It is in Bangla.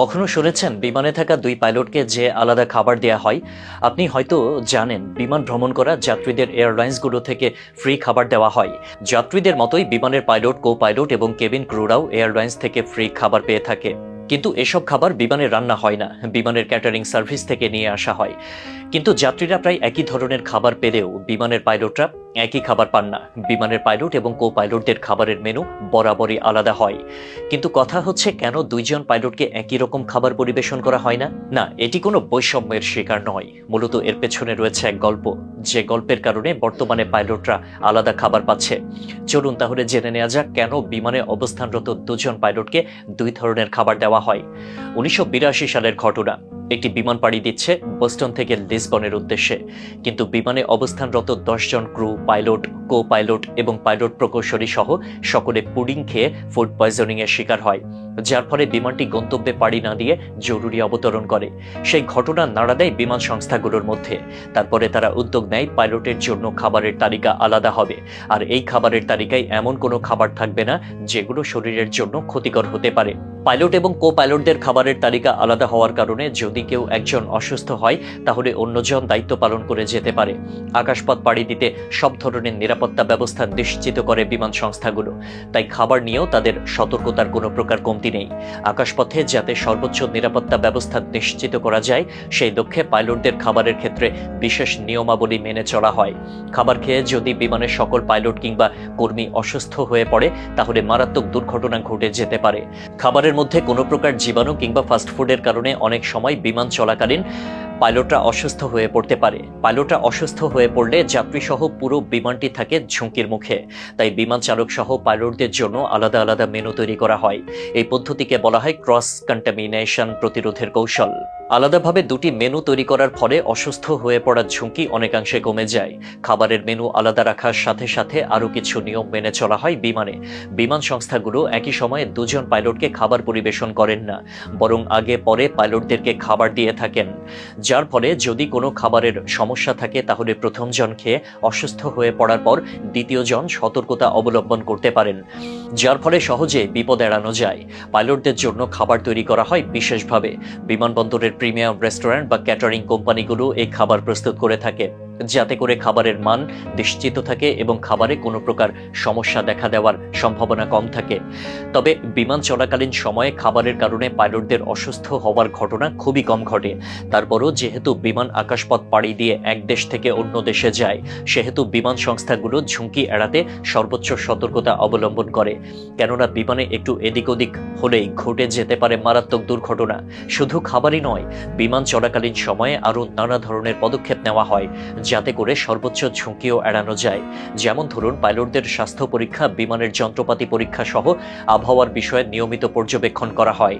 কখনো শুনেছেন বিমানে থাকা দুই পাইলটকে যে আলাদা খাবার দেয়া হয়? আপনি হয়তো জানেন বিমান ভ্রমণ করা যাত্রীদের এয়ারলাইন্সগুলো থেকে ফ্রি খাবার দেওয়া হয়। যাত্রীদের মতোই বিমানের পাইলট, কো পাইলট এবং কেবিন ক্রুরাও এয়ারলাইন্স থেকে ফ্রি খাবার পেয়ে থাকে। কিন্তু এসব খাবার বিমানে রান্না হয় না, বিমানের ক্যাটারিং সার্ভিস থেকে নিয়ে আসা হয়। কিন্তু যাত্রীরা প্রায় একই ধরনের খাবার পেলেও বিমানের পাইলটরা একই খাবার পান না। বিমানের পাইলট এবং কো পাইলটদের খাবারের মেনু বরাবরই আলাদা হয়। কিন্তু কথা হচ্ছে, কেন দুইজন পাইলটকে একই রকম খাবার পরিবেশন করা হয় না? না, এটি কোনো বৈষম্যের শিকার নয়। মূলত এর পেছনে রয়েছে এক গল্প, যে গল্পের কারণে বর্তমানে পাইলটরা আলাদা খাবার পাচ্ছে। চলুন তাহলে জেনে নেওয়া যাক কেন বিমানে অবস্থানরত দুজন পাইলটকে দুই ধরনের খাবার দেওয়া হয়। 1982 সালের ঘটনা। একটি বিমান পাড়ি দিচ্ছে বোস্টন থেকে লিসবনের উদ্দেশ্যে। কিন্তু বিমানে অবস্থানরত 10 জন ক্রু, পাইলট, কো পাইলট এবং পাইলট প্রকৌশলী সহ সকলে পুডিং খেয়ে ফুড পয়জনিং এর শিকার হয়, যার ফলে বিমানটি গন্তব্যে পাড়ি না দিয়ে জরুরি অবতরণ করে। সেই ঘটনা নাড়া দেয় বিমান সংস্থাগুলোর মধ্যে। তারপরে তারা উদ্যোগ নেয় পাইলটের জন্য খাবারের তালিকা আলাদা হবে, আর এই খাবারের তালিকায় এমন কোনো খাবার থাকবে না যেগুলো শরীরের জন্য ক্ষতিকর হতে পারে। পাইলট এবং কো পাইলটদের খাবারের তালিকা আলাদা হওয়ার কারণে যদি কেউ একজন অসুস্থ হয়, তাহলে অন্যজন দায়িত্ব পালন করে যেতে পারে। আকাশপথ পাড়ি দিতে সব ধরনের নিরাপত্তা ব্যবস্থা নিশ্চিত করে বিমান সংস্থাগুলো। তাই খাবার নিয়েও তাদের সতর্কতার কোনো প্রকার কমতি নেই। আকাশপথে যাতে সর্বোচ্চ নিরাপত্তা ব্যবস্থা নিশ্চিত করা যায়, সেই লক্ষ্যে পাইলটদের খাবারের ক্ষেত্রে বিশেষ নিয়মাবলী মেনে চলা হয়। খাবার খেয়ে যদি বিমানের সকল পাইলট কিংবা কর্মী অসুস্থ হয়ে পড়ে, তাহলে মারাত্মক দুর্ঘটনা ঘটে যেতে পারে। খাবারের মধ্যে কোনো প্রকার জীবাণু কিংবা ফাস্টফুডের কারণে অনেক সময় বিমান চলাকালীন পাইলটরা অসুস্থ হয়ে পড়তে পারে। পাইলটরা অসুস্থ হয়ে পড়লে যাত্রী সহ পুরো বিমানটি থাকে ঝুঁকির মুখে। তাই বিমান চালক সহ পাইলটদের জন্য আলাদা আলাদা মেনু তৈরি করা হয়। এই পদ্ধতিকে বলা হয় ক্রস কন্টামিনেশন প্রতিরোধের কৌশল। আলাদাভাবে দুটি মেনু তৈরি করার ফলে অসুস্থ হয়ে পড়ার ঝুঁকি অনেকাংশে কমে যায়। খাবারের মেনু আলাদা রাখার সাথে সাথে আরও কিছু নিয়ম মেনে চলা হয় বিমানে। বিমান সংস্থাগুলো একই সময়ে দুজন পাইলটকে খাবার পরিবেশন করেন না, বরং আগে পরে পাইলটদেরকে খাবার দিয়ে থাকেন। যার ফলে যদি কোনো খাবারের সমস্যা থাকে, তাহলে প্রথম জন খেয়ে অসুস্থ হয়ে পড়ার পর দ্বিতীয় জন সতর্কতা অবলম্বন করতে পারেন, যার ফলে সহজে বিপদ এড়ানো যায়। পাইলটদের জন্য খাবার তৈরি করা হয় বিশেষভাবে। বিমানবন্দরের প্রিমিয়াম রেস্টুরেন্ট বা ক্যাটারিং কোম্পানিগুলো এই খাবার প্রস্তুত করে থাকে, যাতে করে খাবারের মান নিশ্চিত থাকে এবং খাবারে কোনো প্রকার সমস্যা দেখা দেওয়ার সম্ভাবনা কম থাকে। তবে বিমান চলাকালীন সময়ে খাবারের কারণে পাইলটদের অসুস্থ হওয়ার ঘটনা খুবই কম ঘটে। তারপরও যেহেতু বিমান আকাশপথ পাড়ি দিয়ে এক দেশ থেকে অন্য দেশে যায়, সেহেতু বিমান সংস্থাগুলো ঝুঁকি এড়াতে সর্বোচ্চ সতর্কতা অবলম্বন করে। কেননা বিমানে একটু এদিক ওদিক হলেই ঘটে যেতে পারে মারাত্মক দুর্ঘটনা। শুধু খাবারই নয়, বিমান চলাকালীন সময়ে আরও নানা ধরনের পদক্ষেপ নেওয়া হয়, যাতে করে সর্বোচ্চ ঝুঁকিও এড়ানো যায়। যেমন ধরুন, পাইলটদের স্বাস্থ্য পরীক্ষা, বিমানের যন্ত্রপাতি পরীক্ষা সহ আবহাওয়ার বিষয়ে নিয়মিত পর্যবেক্ষণ করা হয়।